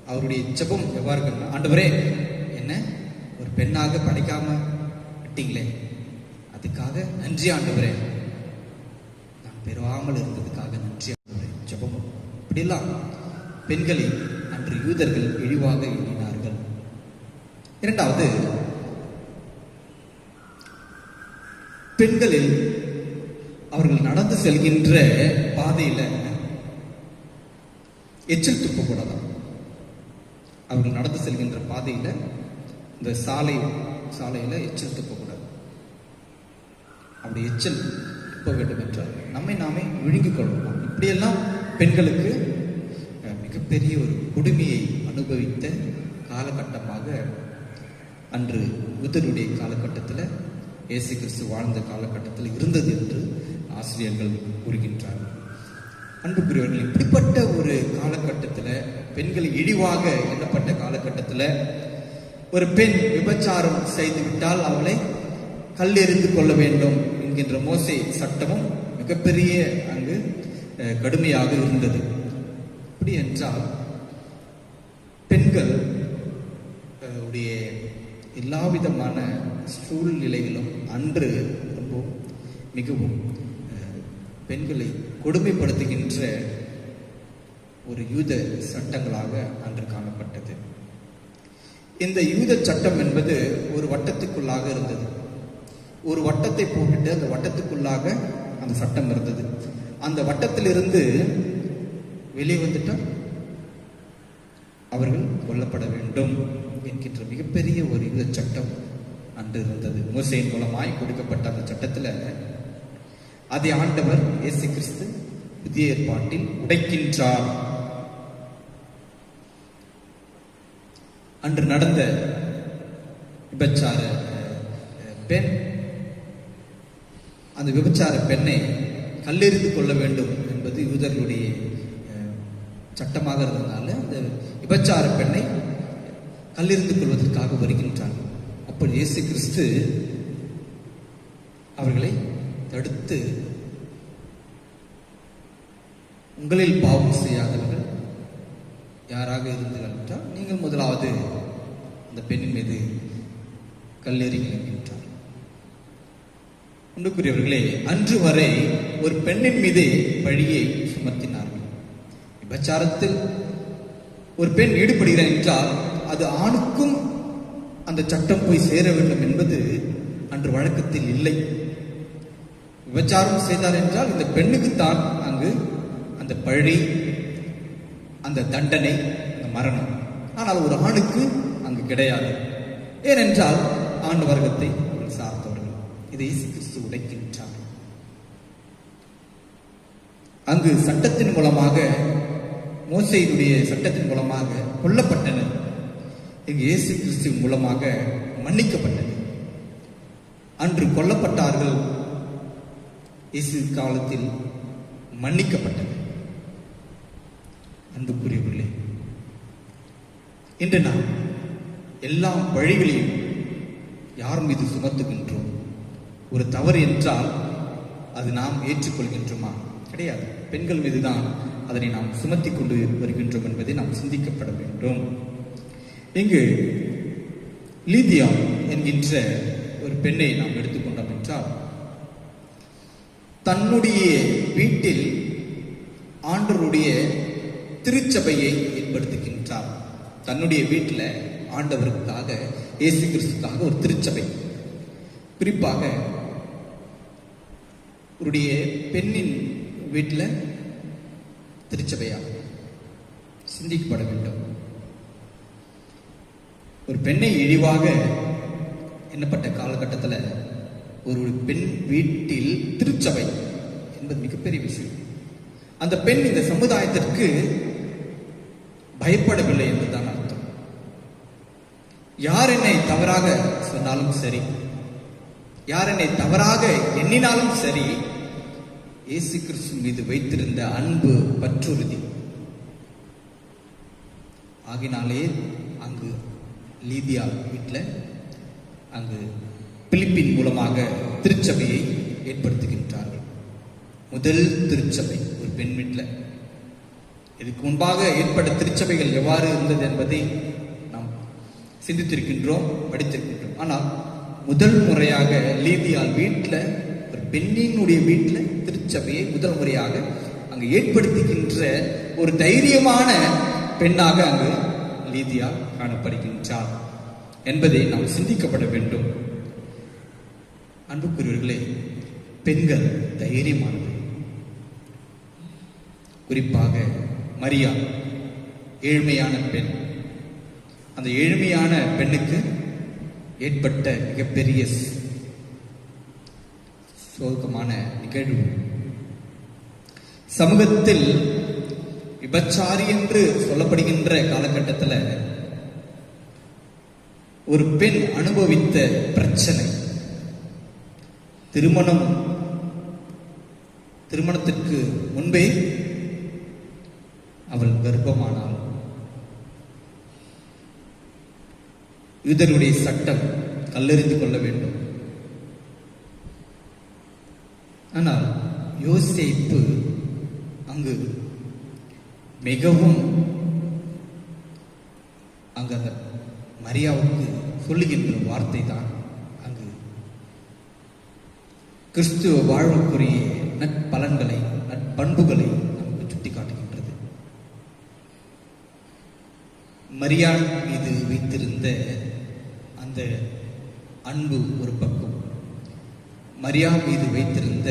அவருடைய ஜெபம் எவ்வாறு இருக்குன்னா, ஆண்டவரே என்ன ஒரு பெண்ணாக படைக்காம விட்டீங்களே, அதுக்காக நன்றி ஆண்டவரே, நான் பெறாமல் இருந்ததுக்காக நன்றி ஆண்டவரே. ஜெபம் இப்படியெல்லாம் பெண்களை அன்று யூதர்கள் இழிவாக எண்ணினார்கள். இரண்டாவது, பெண்களில் அவர்கள் நடந்து செல்கின்ற பாதையில எச்சில் துப்பக்கூடாதான். அவர்கள் நடந்து செல்கின்ற பாதையில இந்த சாலையில எச்சில் துப்பக்கூடாது. அப்படி எச்சில் துப்ப வேண்டும் என்றால் நம்மை நாமே விழுங்கிக் கொள்ளலாம். இப்படியெல்லாம் பெண்களுக்கு மிகப்பெரிய ஒரு கொடுமையை அனுபவித்த காலகட்டமாக அன்று யூதருடைய காலகட்டத்தில், இயேசு கிறிஸ்து வாழ்ந்த காலகட்டத்தில் இருந்தது என்று ஆசிரியர்கள் கூறுகின்றார்கள். அன்புக்குரியவர்கள், இப்படிப்பட்ட ஒரு காலகட்டத்தில், பெண்கள் இழிவாக எண்ணப்பட்ட காலகட்டத்தில், ஒரு பெண் விபச்சாரம் செய்துவிட்டால் அவளை கல்லெறிந்து கொள்ள வேண்டும் என்கின்ற மோசே சட்டமும் மிகப்பெரிய அங்கு கடுமையாக இருந்தது. அப்படி என்றால் பெண்கள் உடைய எல்லா விதமான சூழ்நிலைகளும் அன்று மிகவும் பெண்களை கொடுமைப்படுத்துகின்ற ஒரு யூத சட்டங்களாக அன்று காணப்பட்டது. இந்த யூத சட்டம் என்பது ஒரு வட்டத்துக்குள்ளாக இருந்தது. ஒரு வட்டத்தை போட்டுட்டு அந்த வட்டத்துக்குள்ளாக அந்த சட்டம் இருந்தது. அந்த வட்டத்திலிருந்து வெளியே வந்துட்டால் அவர்கள் கொல்லப்பட வேண்டும் என்கின்ற மிகப்பெரிய ஒரு யூத சட்டம் அன்று இருந்தது. மோசேயின் மூலமாய் கொடுக்கப்பட்ட அந்த சட்டத்தில் அதை ஆண்டவர் இயேசு கிறிஸ்து புதிய ஏற்பாட்டில் உடைக்கின்றார். அன்று நடந்த விபச்சார பெண், அந்த விபச்சார பெண்ணை கல்லெறிந்து கொள்ள வேண்டும் என்பது யூதர்களுடைய சட்டமாக இருந்ததுனால அந்த விபச்சார பெண்ணை கல்லெறிந்து கொள்வதற்காக வருகின்றார். அப்போ இயேசு கிறிஸ்து அவர்களை தடுத்து, உங்களில் பாவம் செய்யாதவர்கள் யாராக இருந்தீர்கள் என்றால் நீங்கள் முதலாவது அந்த பெண்ணின் மீது கல்லெறிங்கள் என்கின்றார். அன்புக்குரியவர்களே, அன்று வரை ஒரு பெண்ணின் மீதே பழியை சுமத்தினார்கள். விபச்சாரத்தில் ஒரு பெண் ஈடுபடுகிறார் என்றால் அது ஆணுக்கும் அந்த சட்டம் போய் சேர வேண்டும் என்பது அன்று வழக்கத்தில் இல்லை. விபச்சாரம் செய்தார் என்றால் இந்த பெண்ணுக்குத்தான் அங்கு அந்த பழி, அந்த தண்டனை, அந்த மரணம். ஆனால் ஒரு ஆணுக்கு அங்கு கிடையாது. ஏனென்றால் ஆண் வர்க்கத்தை சார்ந்தவர்கள். இதை இயேசு கிறிஸ்து உடைக்கின்றார். அங்கு சட்டத்தின் மூலமாக, மோசேயினுடைய சட்டத்தின் மூலமாக கொல்லப்பட்டனர். இங்கு இயேசு கிறிஸ்துவின் மூலமாக மன்னிக்கப்பட்டது. அன்று கொல்லப்பட்டார்கள், இயேசு காலத்தில் மன்னிக்கப்பட்டது. அன்புக்குரியவர்களே, இன்று நாம் எல்லா வழிகளையும் யார் மீது சுமத்துகின்றோம்? ஒரு தவறு என்றால் அது நாம் ஏற்றுக்கொள்கின்றோமா? கிடையாது. பெண்கள் மீதுதான் அதனை நாம் சுமத்தி கொண்டு வருகின்றோம் என்பதை நாம் சிந்திக்கப்பட வேண்டும். இங்கு லீதியா என்கின்ற ஒரு பெண்ணை நாம் எடுத்துக்கொண்டோம் என்றால், தன்னுடைய வீட்டில் ஆண்டவருடைய திருச்சபையை ஏற்படுத்துகின்றார். தன்னுடைய வீட்டில் ஆண்டவருக்காக, இயேசு கிறிஸ்துக்காக ஒரு திருச்சபை, குறிப்பாக அவருடைய பெண்ணின் வீட்டில் திருச்சபையா சிந்திக்கப்பட வேண்டும். ஒரு பெண்ணை இழிவாக எண்ணப்பட்ட காலகட்டத்தில் ஒரு பெண் வீட்டில் திருச்சபை என்பது மிகப்பெரிய விஷயம். அந்த பெண் இந்த சமுதாயத்திற்கு பயப்படவில்லை என்றுதான் அர்த்தம். யார் என்னை தவறாக சொன்னாலும் சரி, யார் என்னை தவறாக எண்ணினாலும் சரி, இயேசு கிறிஸ்து மீது வைத்திருந்த அன்பு பற்றுறுதி ஆகினாலே அங்கு லீதியா வீட்டில் அங்கு பிலிப்பின் மூலமாக திருச்சபையை ஏற்படுத்துகின்றார்கள். முதல் திருச்சபை ஒரு பெண் வீட்டில். இதுக்கு முன்பாக ஏற்பட்ட திருச்சபைகள் எவ்வாறு இருந்தது என்பதை நாம் சிந்தித்திருக்கின்றோம், படித்திருக்கின்றோம். ஆனால் முதல் முறையாக லீதியால் வீட்டில், ஒரு பெண்ணினுடைய வீட்டில் திருச்சபையை முதல் முறையாக அங்கு ஏற்படுத்துகின்ற ஒரு தைரியமான பெண்ணாக அங்கு லீதியா காணப்படுகின்றார் என்பதை நாம் சிந்திக்கப்பட வேண்டும். அன்புக்குரியவர்களே, பெண்கள் தைரியமானது. குறிப்பாக மரியா ஏழ்மையான பெண். அந்த ஏழ்மையான பெண்ணுக்கு ஏற்பட்ட மிகப்பெரிய சோகமான நிகழ்வு. சமூகத்தில் விபச்சாரி என்று சொல்லப்படுகின்ற காலகட்டத்தில் ஒரு பெண் அனுபவித்த பிரச்சனை, திருமணத்திற்கு முன்பே அவள் கர்ப்பமானாள். யூதருடைய சட்டம் கல்லெறிந்து கொள்ள வேண்டும். ஆனால் யோசேப்பு அங்கு மிகவும் அந்த மரியாவுக்கு சொல்லுகின்ற வார்த்தை தான் அங்கு கிறிஸ்துவ வாழ்வுக்குரிய நற்பலன்களை, நற்பண்புகளை நமக்கு சுட்டி காட்டுகின்றது. மரியா மீது வைத்திருந்த அந்த அன்பு ஒரு பக்கம், மரியா மீது வைத்திருந்த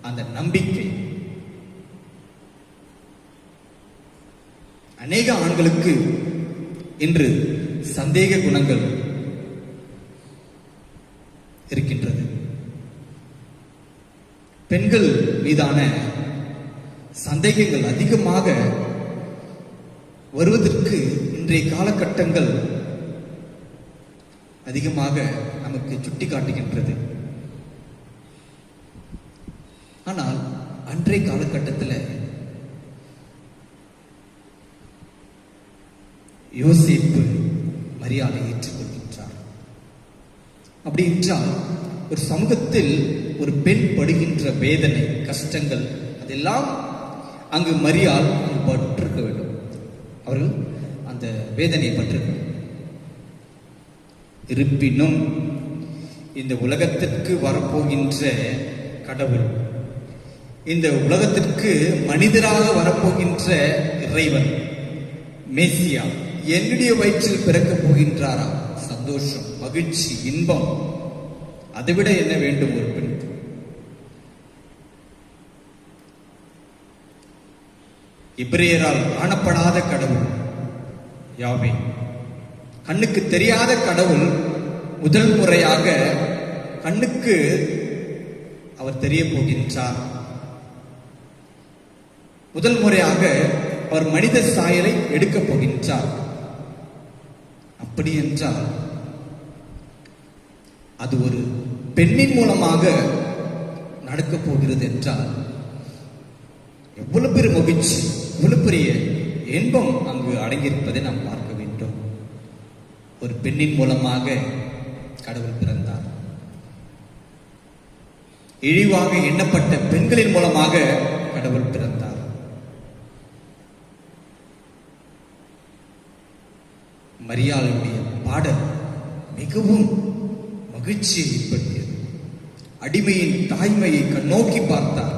அந்த நம்பிக்கை. அநேக ஆண்களுக்கு இன்று சந்தேக குணங்கள் இருக்கின்றது. பெண்கள் மீதான சந்தேகங்கள் அதிகமாக வருவதற்கு இன்றைய காலகட்டங்கள் அதிகமாக நமக்கு சுட்டி காட்டுகின்றது. ஆனால் அன்றைய காலகட்டத்தில் யோசேப்பு மரியாதை ஏற்றுக்கொள்கின்றார். அப்படி என்றால் ஒரு சமூகத்தில் ஒரு பெண் படுகின்ற வேதனை, கஷ்டங்கள், அதெல்லாம் அங்கு மரியாள் பற்றிருக்க வேண்டும். அவர்கள் அந்த வேதனையை பற்றிருக்க வேண்டும். இருப்பினும் இந்த உலகத்திற்கு வரப்போகின்ற கடவுள், இந்த உலகத்திற்கு மனிதராக வரப்போகின்ற இறைவன் மேசியா என்னுடைய வயிற்றில் பிறக்கப் போகின்றாரா? சந்தோஷம், மகிழ்ச்சி, இன்பம், அதைவிட என்ன வேண்டும் ஒரு பெண்ணுக்கு? எபிரேயரால் காணப்படாத கடவுள் யாவே, கண்ணுக்கு தெரியாத கடவுள் முதல் முறையாக கண்ணுக்கு அவர் தெரிய போகின்றார். முதல் முறையாக அவர் மனித சாயலை எடுக்கப் போகின்றார். அப்படி என்றால் அது ஒரு பெண்ணின் மூலமாக நடக்கப் போகிறது என்றால் எவ்வளவு பெரிய மகிழ்ச்சி, எவ்வளவு பெரிய இன்பம் அங்கு அடங்கியிருப்பதை நாம் பார்க்க வேண்டும். ஒரு பெண்ணின் மூலமாக கடவுள் பிறந்தார். இழிவாக எண்ணப்பட்ட பெண்களின் மூலமாக கடவுள் பிறந்தார். மரியாளுடைய பாடல் மிகவும் மகிழ்ச்சியை ஏற்படுத்தியது. அடிமையின் தாய்மையை கண்ணோக்கி பார்த்தார்.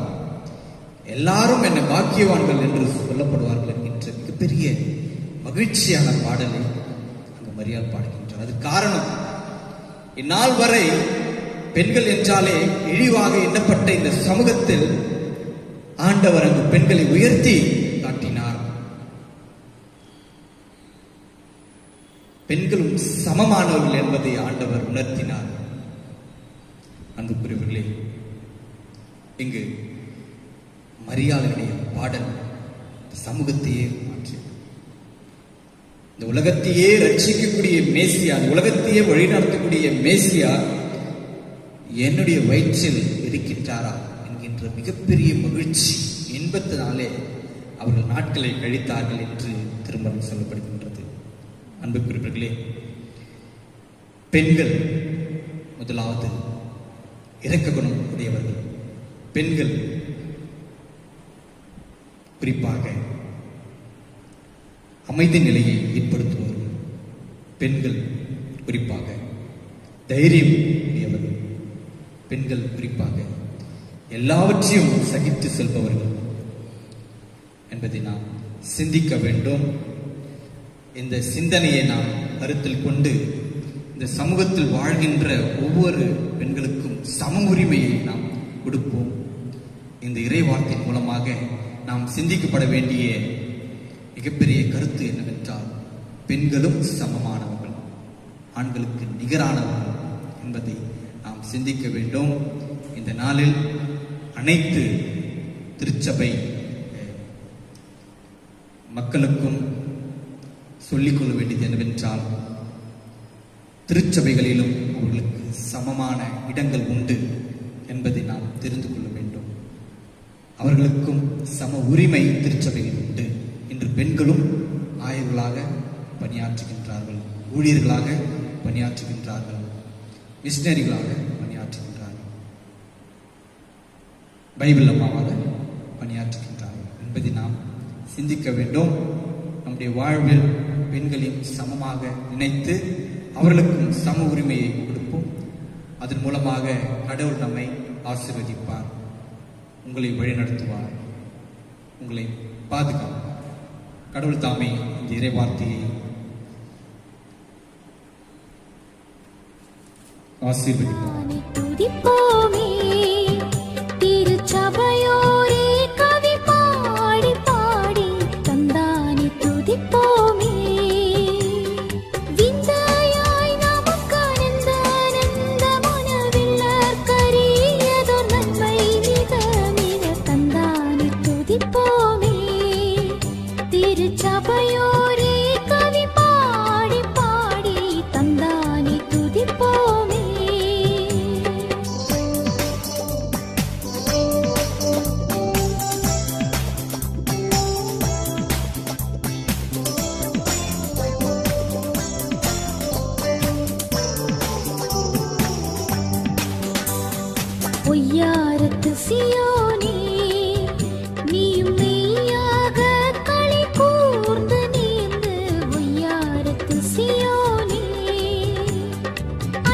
எல்லாரும் என்ன பாக்கியவான்கள் என்று சொல்லப்படுவார்கள் என்கின்ற மிகப்பெரிய மகிழ்ச்சியான பாடலை அங்கு மரியாள் பாடுகின்றார். அது காரணம், இந்நாள் வரை பெண்கள் என்றாலே இழிவாக எண்ணப்பட்ட இந்த சமூகத்தில் ஆண்டவர் அங்கு பெண்களை உயர்த்தி காட்டினார். பெண்களும் சமமானவர்கள் என்பதை ஆண்டவர் உணர்த்தினார். அன்புக்குரியவர்களே, இங்கு மரியாளுடைய பாடல் சமூகத்தையே மாற்றியது. இந்த உலகத்தையே ரட்சிக்கக்கூடிய மேசியா, இந்த உலகத்தையே வழிநடத்தக்கூடிய மேசியா என்னுடைய வயிற்றில் இருக்கின்றாரா என்கின்ற மிகப்பெரிய மகிழ்ச்சி இன்பத்தினாலே அவர்கள் நாட்களை கழித்தார்கள் என்று திருமணம் சொல்லப்படுகின்றது. அன்புக்குரியவர்களே, பெண்கள் முதலாவது இரக்க குணம் உடையவர்கள். பெண்கள் குறிப்பாக அமைதி நிலையை ஏற்படுத்துவார்கள். பெண்கள் குறிப்பாக தைரியம் உடையவர்கள். பெண்கள் குறிப்பாக எல்லாவற்றையும் சகித்து செல்பவர்கள் என்பதை நாம் சிந்திக்க வேண்டும். இந்த சிந்தனையை நாம் கருத்தில் கொண்டு இந்த சமூகத்தில் வாழ்கின்ற ஒவ்வொரு பெண்களுக்கும் சம உரிமையை நாம் கொடுப்போம். இந்த இறை வார்த்தையின் மூலமாக நாம் சிந்திக்கப்பட வேண்டிய மிகப்பெரிய கருத்து என்னவென்றால், பெண்களும் சமமானவர்கள், ஆண்களுக்கு நிகரானவர்கள் என்பதை நாம் சிந்திக்க வேண்டும். இந்த நாளில் அனைத்து திருச்சபை மக்களுக்கும் சொல்லிக்கொள்ள வேண்டியது என்னவென்றால், திருச்சபைகளிலும் அவர்களுக்கு சமமான இடங்கள் உண்டு என்பதை நாம் தெரிந்து கொள்ள வேண்டும். அவர்களுக்கும் சம உரிமை திருச்சபையில் உண்டு. இன்று பெண்களும் ஆயர்களாக பணியாற்றுகின்றார்கள், ஊழியர்களாக பணியாற்றுகின்றார்கள், மிஷனரிகளாக பணியாற்றுகின்றார்கள், பைபிள் அம்மாவாக பணியாற்றுகின்றார்கள் என்பதை நாம் சிந்திக்க வேண்டும். நம்முடைய வாழ்வில் பெண்களையும் சமமாக நினைத்து அவர்களுக்கும் சம உரிமையை கொடுப்போம். அதன் மூலமாக கடவுள் நம்மை ஆசீர்வதிப்பார், உங்களை வழிநடத்துவார், உங்களை பாதுகாப்பார். கடவுள் தாமே இந்த இறை வார்த்தையை ஆசீர்வதிப்பார். துதிப்போமே திருச்சபையோரே, கவி பாடி பாடி தந்தானே துதிப்போமே. விந்தையாய் நமக்கானந்த நந்த மனவில்லற்கரியதோ நன்மை மிக மிக தந்தானே துதிப்போமே. திருச்சபையோரே கவி பாடி பாடி தந்தானே துதிப்போமே. பொய்யாரத்து சியோனே, நீயும் மெய்யாக களி கூர்ந்து நீந்து. பொய்யாரத்து சியோனே,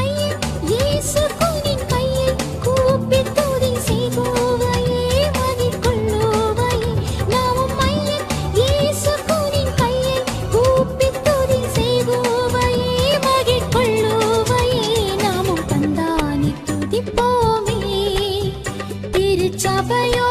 ஐயன் இயேசு கூனின் கையை கூப்பி துதி செய்வோவையே மகிழ்கொள்ளுவையே. நாமும் ஐயன் இயேசு கூனின் கையை கூப்பி துதி செய்வோவையே மகிழ்கொள்ளுவையே. நாமும் தந்தானே துதிப்போமே. திருச்சபையோ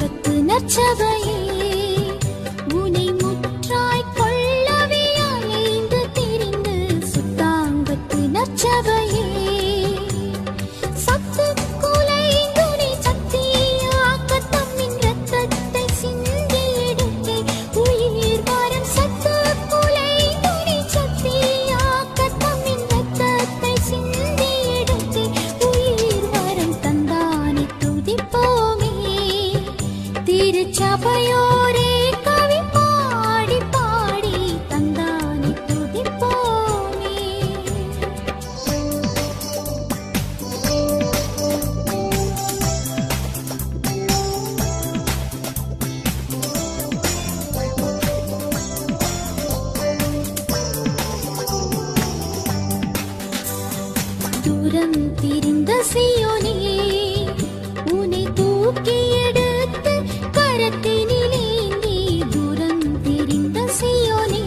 சுத்தாங்கத்து நற்சபையே உனை முற்றாய் கொள்ளவே அலைந்து திரிந்து சுத்தாங்கத்து நற்சபையே சத்து குலைந்துனை சத்தியாக்க தம்மின் இரத்தத்தை சிந்தி எடுத்தே உயிர் வரம் சத்து குலைந்துனை சத்தியாக்க தம்மின் இரத்தத்தை சிந்தி எடுத்தே உயிர் வரம் தந்தானே துதிப்போமே திருச்சபையோரே கவி பாடி பாடி தந்தானே துதிப்போமே. தூரம் திரிந்த சீயோனே உன்னை தூக்கி எடுத்து கரத்தினிலேந்தி தூரம் திரிந்த சீயோனே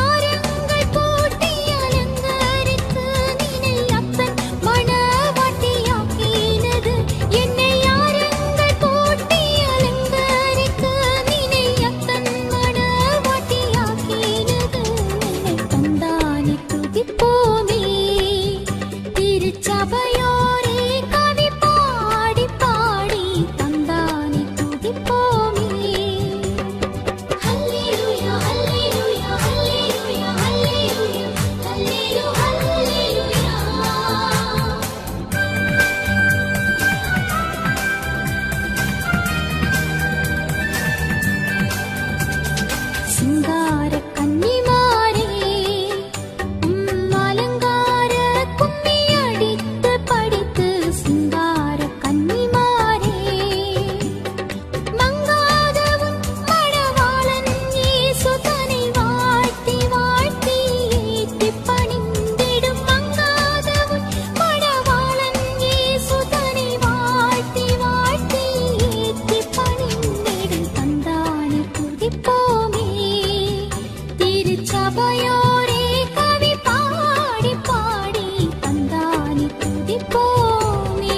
ஆரங்கள் போட்டி அலங்கரித்து நினை அப்பன் மணவாட்டியாக்கினது என்னை ஆரங்கள் போட்டி அலங்கரித்து நினை அப்பன் மணவாட்டியாக்கினது என்னை தந்தானே துதிப்போமே திருச்சபையோரே கவி பாடி பாடி தந்தானே துதிப்போமே. ஹல்லேலூயா ஹல்லேலூயா ஹல்லேலூயா ஹல்லேலூயா ஹல்லேலூயா ஹல்லேலூயா. சிங்கார கன்னிமாரே அலங்கார கும்மி அடித்து படித்து சிங்கார கன்னிமாரே மங்காதவும் மணவாளன் இயேசு தன்னை வாழ்த்தி வாழ்த்தி ஏத்தி பணிந்திடும் மங்காதவும் மணவாளன் இயேசு தன்னை வாழ்த்தி வாழ்த்தி ஏத்தி பணிந்திடும் தந்தானே துதிப்போமே திருச்சபையோரே கவி பாடி பாடி தந்தானே துதிப்போமே.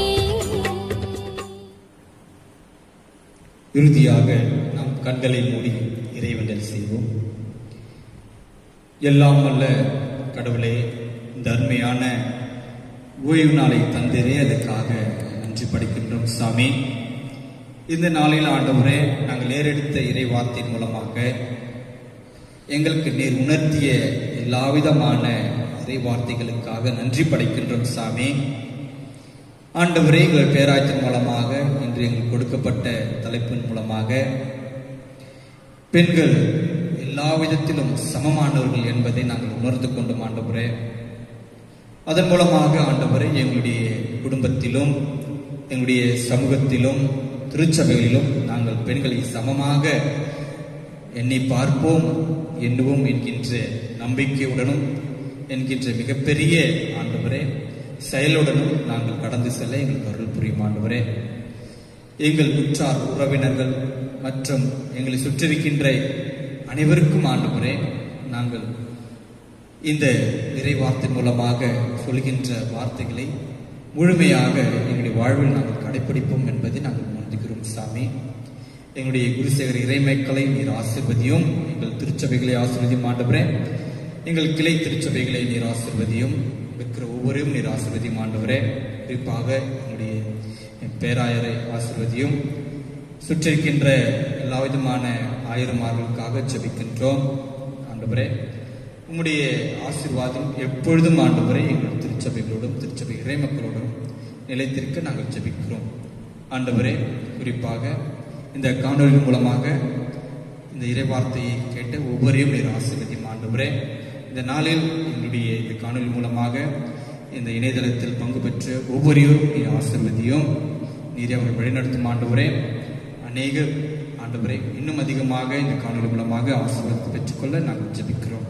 இறுதியாக நாம் கண்களை மூடி இறைவனில் செய்வோம். எல்லாம் வல்ல கடவுளே, இந்த அருமையான ஓய்வு நாளை தந்திரே அதுக்காக நன்றி படிக்கின்றோம் சாமி. இந்த நாளில் ஆண்டவரே, நாங்கள் ஏறெடுத்த இறை வார்த்தையின் மூலமாக எங்களுக்கு நீர் உணர்த்திய எல்லாவிதமான இறை வார்த்தைகளுக்காக நன்றி படைக்கின்றோம் சாமி. ஆண்டவரே, எங்கள் பேராயத்தின் மூலமாக இன்று எங்களுக்கு கொடுக்கப்பட்ட தலைப்பின் மூலமாக பெண்கள் எல்லா விதத்திலும் சமமானவர்கள் என்பதை நாங்கள் உணர்ந்து கொண்டோம் ஆண்டவரே. அதன் மூலமாக ஆண்டவரே, எங்களுடைய குடும்பத்திலும் எங்களுடைய சமூகத்திலும் திருச்சபைகளிலும் நாங்கள் பெண்களை சமமாக என்னை பார்ப்போம் என்னவும் என்கின்ற நம்பிக்கையுடனும் என்கின்ற மிகப்பெரிய ஆண்டவரே செயலுடனும் நாங்கள் கடந்து செல்ல எங்களுக்கு அருள் புரியும் ஆண்டவரே. எங்கள் உற்றார் உறவினர்கள் மற்றும் எங்களை சுற்றிருக்கின்ற அனைவருக்கும் ஆண்டவரே, நாங்கள் இந்த இறை வார்த்தை மூலமாக சொல்கின்ற வார்த்தைகளை முழுமையாக எங்களுடைய வாழ்வில் நாங்கள் கடைப்பிடிப்போம் என்பதை நாங்கள் உணர்ந்துகிறோம் சாமி. எங்களுடைய குருசேகர இறைமக்களை நீர் ஆசீர்வதியும். எங்கள் திருச்சபைகளை ஆசீர்வதியும் ஆண்டவரே. எங்கள் கிளை திருச்சபைகளை நீர் ஆசீர்வதியும். இருக்கிற ஒவ்வொருவரும் நீர் ஆசீர்வதியும் ஆண்டவரே. குறிப்பாக எங்களுடைய பேராயரை ஆசீர்வதியும். சுற்றிருக்கின்ற எல்லா விதமான ஆயிரமார்களுக்காக ஜெபிக்கின்றோம் ஆண்டவரே. உம்முடைய ஆசீர்வாதம் எப்பொழுதும் ஆண்டவரே எங்கள் திருச்சபைகளோடும் திருச்சபை இறைமக்களோடும் நிலைத்திருக்க நாங்கள் ஜெபிக்கிறோம் ஆண்டவரே. குறிப்பாக இந்த காணொலி மூலமாக இந்த இறைவார்த்தையை கேட்டு ஒவ்வொருவரையும் நீர் ஆசீர்வதியும் ஆண்டவரே. இந்த நாளில் எங்களுடைய இந்த காணொலி மூலமாக இந்த இணையதளத்தில் பங்கு பெற்ற ஒவ்வொருவரும் நீர் ஆசீர்வதியும். நீரை அவர்கள் வழிநடத்தும் ஆண்டவரே. அநேக ஆண்டவரே இன்னும் அதிகமாக இந்த காணொலி மூலமாக ஆசீர்வாதத்தை பெற்றுக்கொள்ள நாங்கள் ஜெபிக்கிறோம்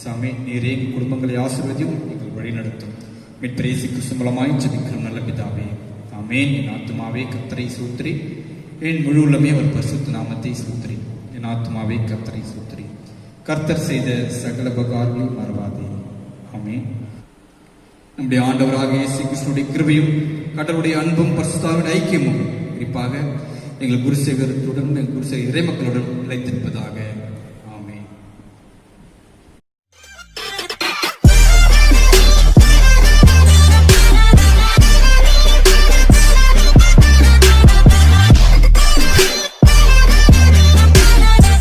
சாமி. நீரே எங்கள் குடும்பங்களை ஆசீர்வதியும், எங்கள் வழிநடத்தும். மீட்பர் இயேசு கிறிஸ்து மூலமாய் ஜெபிக்கிறோம் நல்ல பிதாவே, ஆமென். என் ஆத்துமாவே கர்த்தரை ஸ்தோத்திரி, என் முழு உள்ளமே அவர் பரிசுத்த நாமத்தை ஸ்தோத்திரி. என் ஆத்துமாவே கர்த்தரை ஸ்தோத்திரி, கர்த்தர் செய்த சகல உபகாரங்களை மறவாதே. ஆமென். நம்முடைய ஆண்டவராக இயேசு கிறிஸ்துவின் கிருபையும் கடவுளுடைய அன்பும் பரிசுத்தாவின் ஐக்கியமும் குறிப்பாக எங்கள் குருசேகரத்துடன் எங்கள் குருசேகர் இறைமக்களுடன் நிலைத்திருப்பதாக.